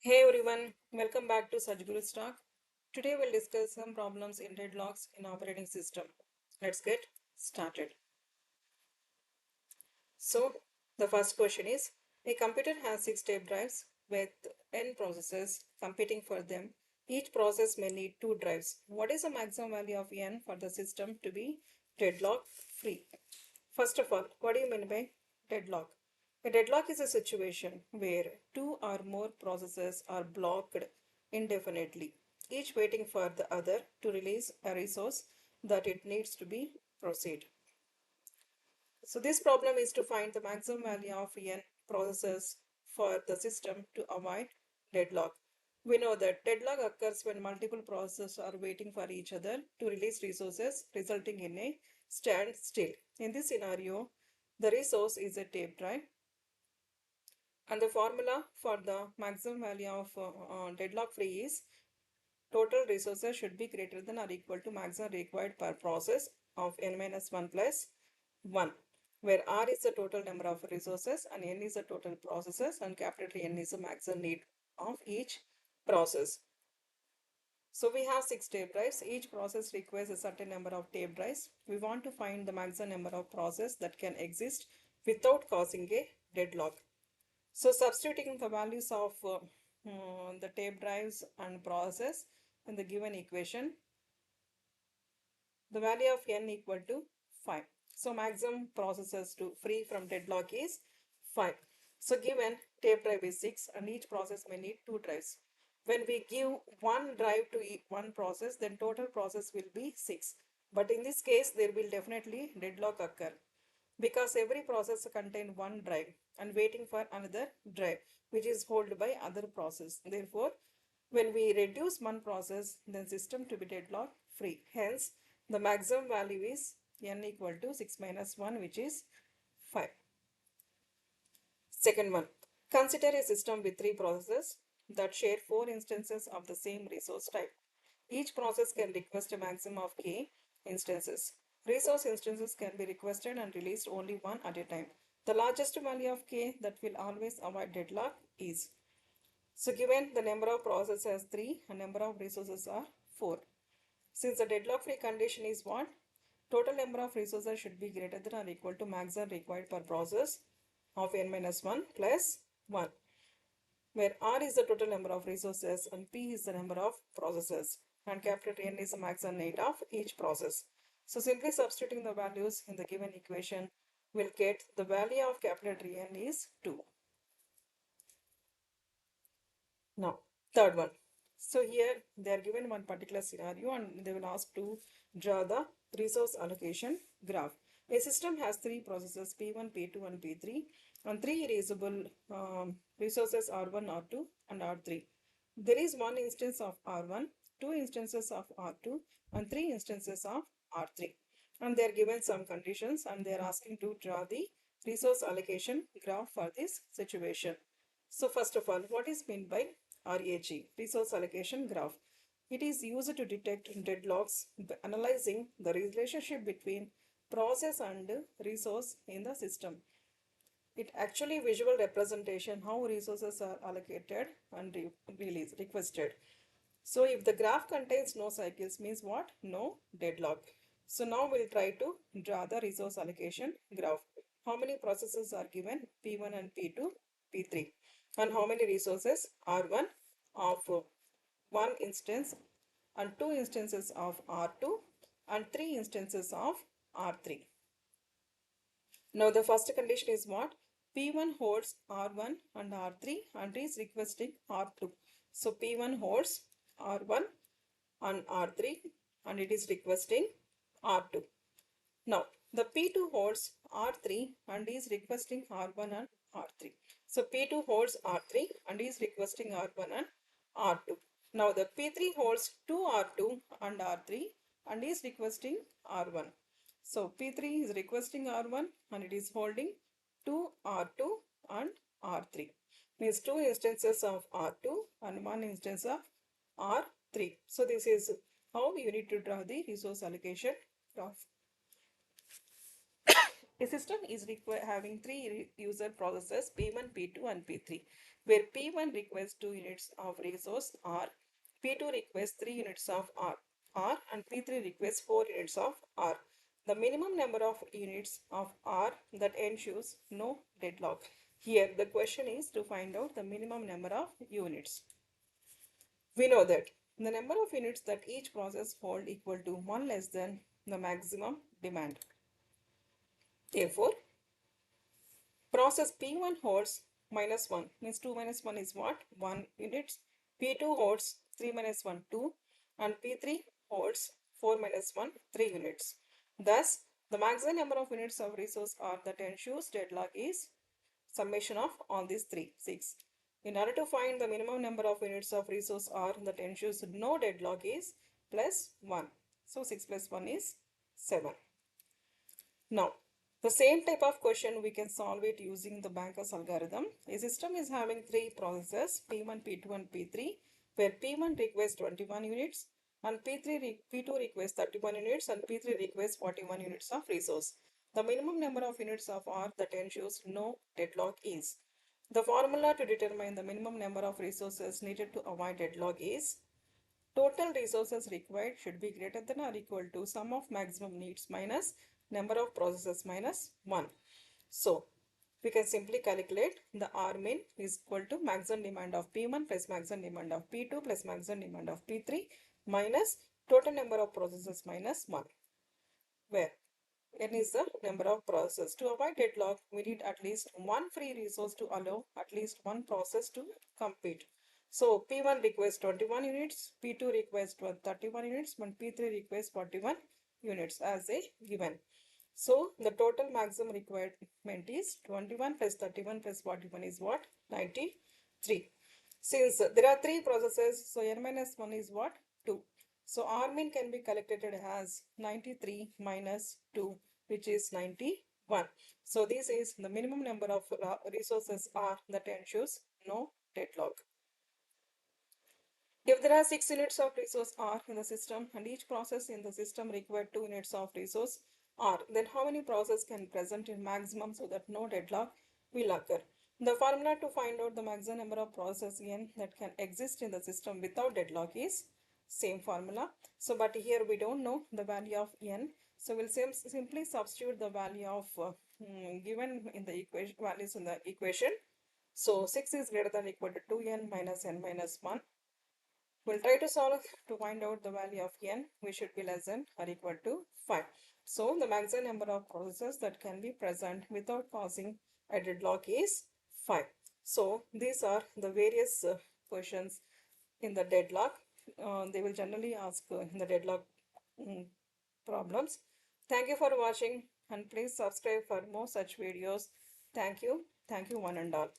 Hey everyone, welcome back to Sajguru's Talk. Today we'll discuss some problems in deadlocks in operating system. Let's get started. So the first question is, a computer has 6 tape drives with n processes competing for them. Each process may need 2 drives. What is the maximum value of n for the system to be deadlock free? First of all, what do you mean by deadlock? A deadlock is a situation where two or more processes are blocked indefinitely, each waiting for the other to release a resource that it needs to be proceed. So this problem is to find the maximum value of n processes for the system to avoid deadlock. We know that deadlock occurs when multiple processes are waiting for each other to release resources, resulting in a standstill. In this scenario, the resource is a tape drive, and the formula for the maximum value of deadlock free is total resources should be greater than or equal to maximum required per process of n minus 1 plus 1, where R is the total number of resources and N is the total processes and capital N is the maximum need of each process. So we have 6 tape drives. Each process requires a certain number of tape drives. We want to find the maximum number of processes that can exist without causing a deadlock. So substituting the values of the tape drives and process in the given equation, the value of n equal to 5. So maximum processes to free from deadlock is 5. So given tape drive is 6 and each process may need 2 drives. When we give one drive to one process, then total process will be 6. But in this case, there will definitely deadlock occur because every process contains one drive and waiting for another drive which is held by other process. Therefore, when we reduce one process, then system to be deadlock free. Hence, the maximum value is n equal to 6 minus 1, which is 5. Second one, consider a system with 3 processes that share 4 instances of the same resource type. Each process can request a maximum of k instances. Resource instances can be requested and released only one at a time. The largest value of k that will always avoid deadlock is. So given the number of processes as 3 and number of resources are 4. Since the deadlock free condition is what? Total number of resources should be greater than or equal to maximum required per process of n minus 1 plus 1, where R is the total number of resources and P is the number of processes and capital N is the maximum need of each process. So simply substituting the values in the given equation will get the value of capital N is 2. Now, third one. So here they are given one particular scenario and they will ask to draw the resource allocation graph. A system has 3 processes P1, P2 and P3 and 3 erasable resources R1, R2 and R3. There is one instance of R1, 2 instances of R2 and 3 instances of R3. And they are given some conditions and they are asking to draw the resource allocation graph for this situation. So first of all, what is meant by RAG, resource allocation graph? It is used to detect deadlocks by analyzing the relationship between process and resource in the system. It actually visual representation how resources are allocated and released, requested. So if the graph contains no cycles means what? No deadlock. So now we'll try to draw the resource allocation graph. How many processes are given? P1 and P2, P3. And how many resources? R1 of one instance and 2 instances of R2 and 3 instances of R3. Now the first condition is what? P1 holds R1 and R3 and is requesting R2. So P1 holds R1 and R3 and it is requesting R2. Now the P2 holds R3 and is requesting R1 and R3. So P2 holds R3 and is requesting R1 and R2. Now the P3 holds 2R2 and R3 and is requesting R1. So P3 is requesting R1 and it is holding 2R2 and R3. Means 2 instances of R2 and 1 instance of R3. So this is how you need to draw the resource allocation graph. A system is having three user processes P1, P2 and P3, where P1 requires 2 units of resource R, P2 requires 3 units of R and P3 requires 4 units of R. The minimum number of units of R that ensures no deadlock. Here the question is to find out the minimum number of units. We know that the number of units that each process hold equal to 1 less than the maximum demand. Therefore, process P1 holds minus 1, means 2 minus 1 is what? 1 units. P2 holds 3 minus 1, 2, and P3 holds 4 minus 1, 3 units. Thus, the maximum number of units of resource R that ensures deadlock is summation of all these 3, 6. In order to find the minimum number of units of resource R that ensures no deadlock is plus 1. So 6 plus 1 is 7. Now, the same type of question we can solve it using the Banker's algorithm. A system is having 3 processes P1, P2 and P3, where P1 requires 21 units and P2 requires 31 units and P3 requires 41 units of resource. The minimum number of units of R that ensures no deadlock is. The formula to determine the minimum number of resources needed to avoid deadlock is total resources required should be greater than or equal to sum of maximum needs minus number of processes minus 1. So, we can simply calculate the R min is equal to maximum demand of P1 plus maximum demand of P2 plus maximum demand of P3 minus total number of processes minus 1, where n is the number of processes. To avoid deadlock, we need at least one free resource to allow at least one process to compete. So P1 requires 21 units, P2 requires 31 units, and P3 requires 41 units as a given. So the total maximum requirement is 21 plus 31 plus 41 is what? 93. Since there are 3 processes, so n minus 1 is what? 2. So R min can be calculated as 93 minus 2, which is 91. So this is the minimum number of resources R that ensures no deadlock. If there are 6 units of resource R in the system and each process in the system requires 2 units of resource R, then how many processes can present in maximum so that no deadlock will occur? The formula to find out the maximum number of processes n that can exist in the system without deadlock is same formula. So, but here we don't know the value of n. So, we'll simply substitute the value of given in the equation values in the equation. So, 6 is greater than or equal to 2n minus n minus 1. We'll try to solve to find out the value of n, which should be less than or equal to 5. So the maximum number of processes that can be present without causing a deadlock is 5. So these are the various questions in the deadlock. They will generally ask in the deadlock problems. Thank you for watching and please subscribe for more such videos. Thank you. Thank you one and all.